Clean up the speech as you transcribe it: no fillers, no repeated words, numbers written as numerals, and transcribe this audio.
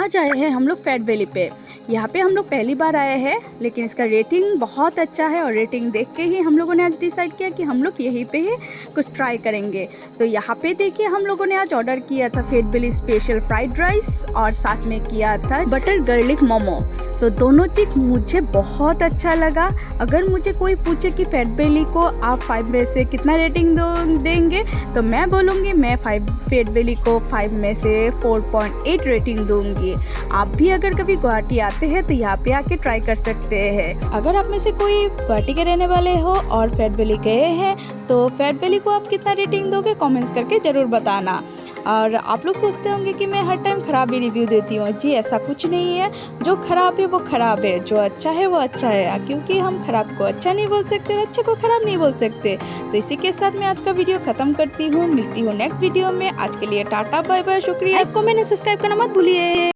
आज आए हैं हम लोग फैट वैली पे। यहाँ पे हम लोग पहली बार आए हैं, लेकिन इसका रेटिंग बहुत अच्छा है और रेटिंग देख के ही हम लोगों ने आज डिसाइड किया कि हम लोग यहीं पे ही कुछ ट्राई करेंगे। तो यहाँ पे देखिए हम लोगों ने आज ऑर्डर किया था fat valley special fried rice और साथ में किया था बटर गार्लिक मोमो। तो दोनों चीज़ मुझे बहुत अच्छा लगा। अगर मुझे कोई पूछे कि फैट वैली को आप 5 में से कितना रेटिंग देंगे, तो मैं बोलूँगी मैं फैट वैली को 5 में से 4.8 रेटिंग दूंगी। आप भी अगर कभी गुवाहाटी आते हैं तो यहाँ पे आके ट्राई कर सकते हैं। अगर आप में से कोई गुवाहाटी के रहने वाले हो और फैट वैली गए हैं तो फैट वैली को आप कितना रेटिंग दोगे कमेंट्स करके ज़रूर बताना। और आप लोग सोचते होंगे कि मैं हर टाइम ख़राब ही रिव्यू देती हूँ। जी ऐसा कुछ नहीं है, जो ख़राब है वो ख़राब है, जो अच्छा है वो अच्छा है, क्योंकि हम ख़राब को अच्छा नहीं बोल सकते और अच्छे को ख़राब नहीं बोल सकते। तो इसी के साथ मैं आज का वीडियो ख़त्म करती हूँ। मिलती हूँ नेक्स्ट वीडियो में। आज के लिए टाटा बाय बाय, शुक्रिया। कमेंट सब्सक्राइब करना मत भूलिए।